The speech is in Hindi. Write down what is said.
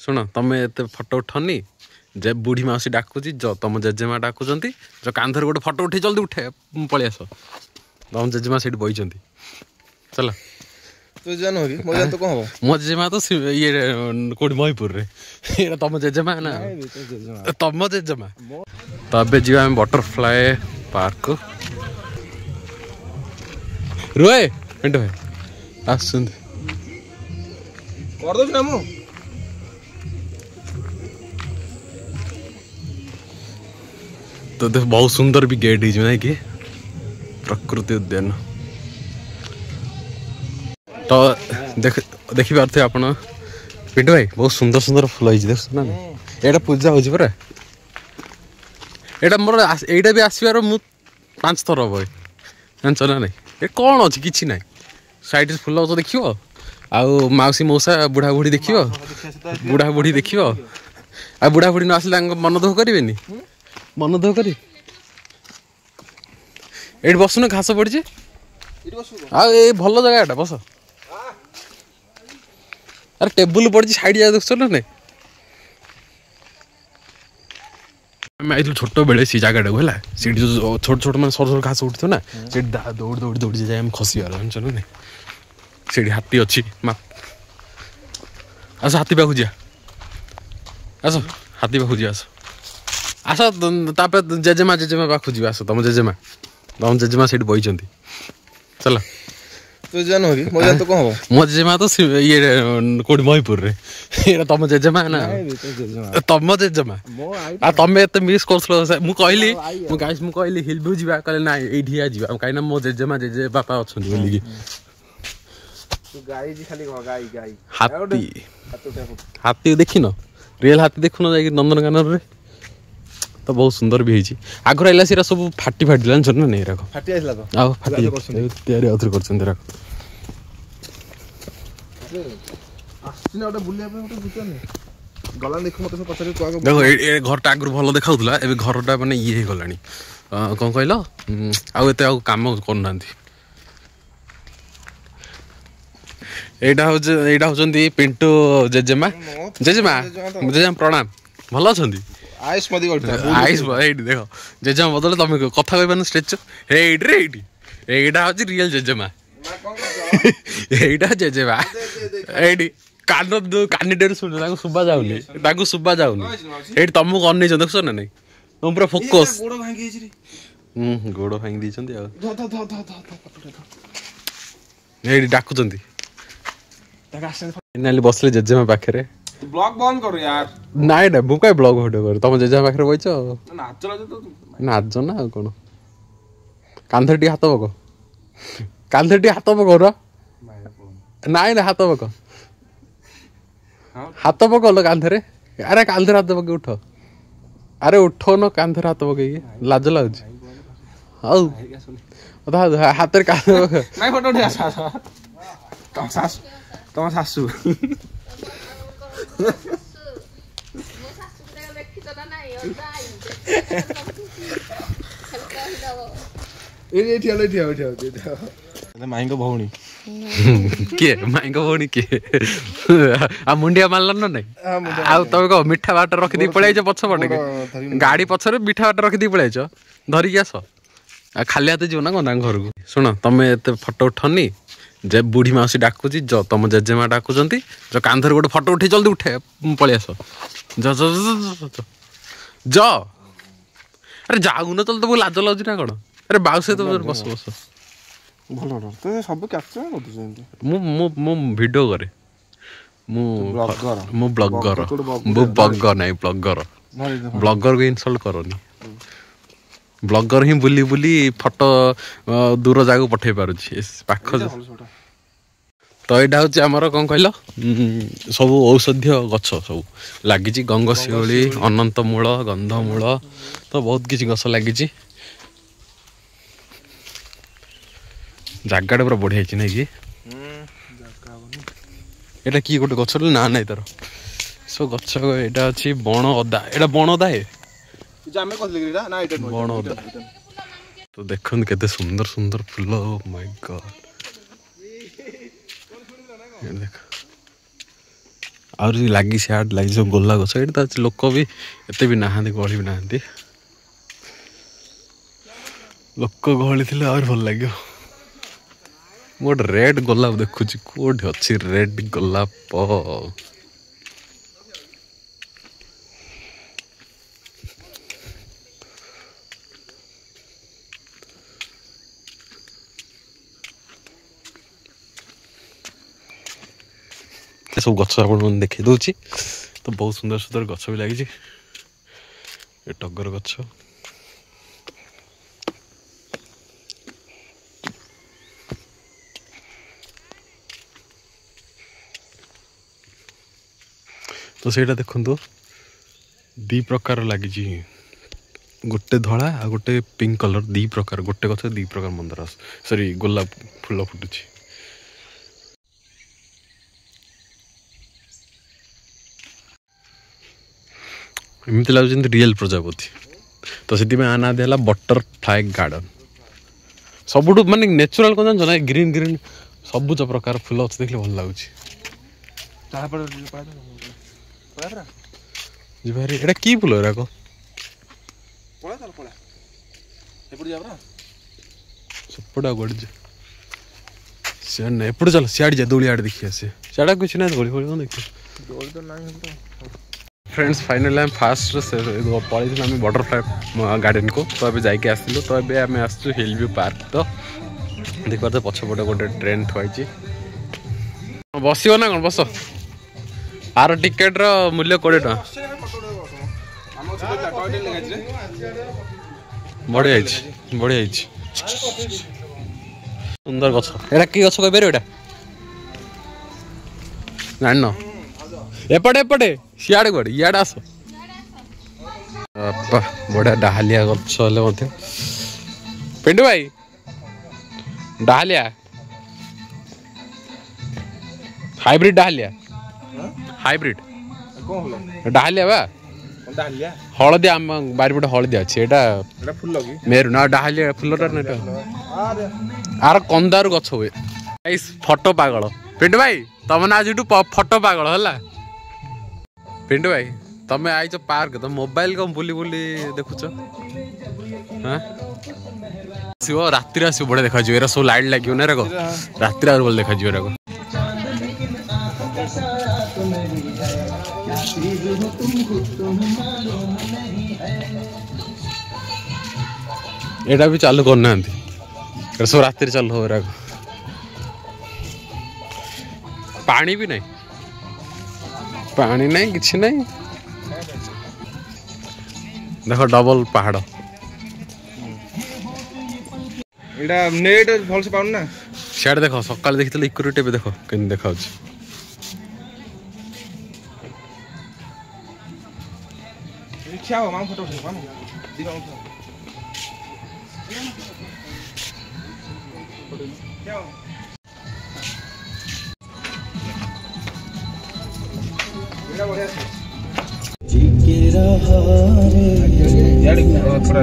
शुण तुम एत फटो उठनी जे बुढ़ी मौसी डाकुची जो तुम जेजेमा डाकुचंती जो कांधर गोटे फटो उठे जल्दी उठे पलि आस तुम जेजेमा से बही चल तू जान हो मो जान तो कौन हो मो जेजेमा तो ये कोडी महीपुर रे ये तुम जेजेमा ना तुम जेजेमा तो अब जीवा हम बटरफ्लाई पार्क रुए मिंटो भाई आसुन कर दो ना मु तो देख बहुत सुंदर भी गेट है कि प्रकृति उद्यान तो देखी पार्थे आप पिंटू भाई बहुत सुंदर सुंदर फुल देख ना यहाँ पूजा हो पूरा यहाँ मोर यहाँ भी आसबार मु 5 थर हम जान ना नहीं ये कौन अच्छी कि ना सैड फुल गच देख आउसी मौसा बुढ़ा बुढ़ी देख बुढ़ा बुढ़ी देख आ बुढ़ा बुढ़ी न आसिले मन दुख करें मन दुख कर बसुन घास पड़ी भल जगह बस अरे टेबुल पड़ी साइड जा देख ना नहीं आई छोट बेले सी जगह है जो छोट छोट मैं सर सर घास उठी ना से दौड़ दौड़ दौड़ जाए आम खसीबार जान ना से हाथी अच्छी आस हाथी पाखु जा आस हाथी पाखु जा आस जेजेमा जेजेमा पाखु जी आस तुम जेजेमा से बही चल तू जान हो मो जान तो कौन हो मो जेजेमा तो ये कोडी महीपुर रे ये तुम जेजेमा ना तुम जेजेमा आ तुम एत मिस कर मु कहली हिल भी जा कहले ना एठिया जा कहीं मो जेजेमा जेजे बापा अच्छा बोलिकी हाथी हाथी देखिन रियल हाथी देखुन जाए नंदनकानन रे तो बहुत सुंदर भी है आगर आइला सीरा सब फाटी फाटी जान ना नहीं रख फाटी आइला तो आ फाटी तयारी आउथर करछन रख आसिना ओटा बुलिया पे ओटा बुझ नहीं गला देखो मत सब पछरे को देखो ए घरटा आगर भलो देखाउतला एबे घरटा माने ये हे गलानी कोन कहलो आ एते आ काम करनांती एटा होचंदी पिंटू जेजेमा जेजेमा जेजेमा प्रणाम भलो अछंदी आइस मदी आइस देखो जेजेमा बदले तुम कथा कहबान स्टेचू एटा हूँ रियल जेजेमा एटा जेजेमा एटी कान कानिटे शुणा शुभा जाऊनी शुभा जाऊनी ये तुमको अन देख ना नहीं तुम पूरा फोकस गोड़ भांगी डाकुंट बसले जेजेमा पाखे ब्लॉग बंद करो यार नाई ना मु कहीं ब्लॉग भिडियो कर तुम जेजेमा पाखे बच नाच ना कौन कांधर टी हाथ पक कांधर टी हाथ पक नाई ना हाथ पक हाथ पकल कांधरे अरे कांधर हाथ पके उठ अरे उठ न कांधर हाथ पके लाज लगुच हाथ तुम सासू माई भौणी किए माई भौणी किए आ मुंडिया मारल ना नहीं तुम कह मीठा बाट रखिदी पलैच पछपटे गाड़ी पछरे मीठा बाट रखिदी पलैच धरिकी आस खाली हाथ जीव ना कौन घर को शुण तुम एत फटो उठनी जे बुढ़ी मौसी डाकुची जो तुम जेजेमा डाकुचंती जो कांधर गोटे फटो उठे जल्दी उठे पलि आस जा अरे जाऊ न चल तो लाज लाଗୁଛି ना कौन अरे बाउसे तो बस बस भल तो सब कैप्चर कर मु वीडियो करे मु ब्लॉगर नहीं ब्लॉगर को इनसल्ट करनी ब्लॉगर ही बुली बुली फोटो दूर जगह पठे पारुछि पाख तो यहाँ हूँ आमर कौन कहल सब औषधीय गछ सब लगी गंगशिउली अनंतमूल गंधमूल तो बहुत किसी गछ लगी जगटा पूरा बढ़िया है कि एटा कि गोटे गछ ना ना तार सो गछ यहाँ अच्छी बण अदा एटा बण अदा है बण अदा तो देखते केते सुंदर सुंदर फूल माय गॉड देख आउरी लागी सियाड लागी जो गोला गछ एटा त लोक भी एते भी नाहांती गहଳି भी नाहांती लोक गहଳି थिले और भल लाग्यो मोट रेड गोलाप देखुची कोठी अछि रेड गोलाप सब गछ आपन देखै दउची तो बहुत सुंदर सुंदर गछ भी लागी ए टगर गछ तो सेटा देखंतु दी प्रकार लागी गोटे धला आ गोटे पिंक कलर दी प्रकार गोटे गछ दी प्रकार मंदार सॉरी गोलाप फूल फुटुची एमती लगे रियल प्रजापति तो से आना दिला बटरफ्लाई गार्डन सबुठ माने नेचुरल कौन जान ग्रीन ग्रीन सबुज प्रकार फूल अच्छे देखले भल लगुच एटा की फूल एराक सपटा गड़ एपट चल सियाड़ जा दोली आड़े देखी आसे सियाड़ा कुछ ना दोली फोली देखिए फ्रेंड्स फाइनली आम फास्ट पलैल आम बटरफ्लाई गार्डन को तो अभी जाके आसलु तो अभी आम आसु हिल व्यू पार्क तो देख पारे पछपटे गोटे ट्रेन थुआई बसो ना कौन बस आर टिकेट रो मूल्य 20 टका बढ़िया सुंदर गछ एटा कि गछ कहबे एटा जान एपटे एपटे सियाड़े गड़े इयाड़े आस बढ़िया डाहालिया गछ पिंडू भाई डाहालिया हाइब्रिड हाइब्रिड डाहालिया बा हलदी आम बारिपटे हलदी अच्छे मेरू ना डाहालिया फुलटा आर कंदार गछ हुए फटो पागल पिंडू भाई तुम ना आज फटो पागल है पिंडू भाई तमें आईच पार्क तो मोबाइल कम बुली बुली देखुच राति आस बढ़िया देखा एरा सब लाइट लगे ना राति भल देखा एरा एटा भी चालू करना सब राति चालू हो एरा पानी भी नहीं पानी नहीं किसी नहीं देखो डबल पहाड़ एटा नेट भल से पाउन ना सियाड़ देखो सकाल देखितले इक्यूरिटी भी देखो केन देखा इच्छा हो माम फोटो उठा माम दिनो क्या एटा बढ़िया थोड़ा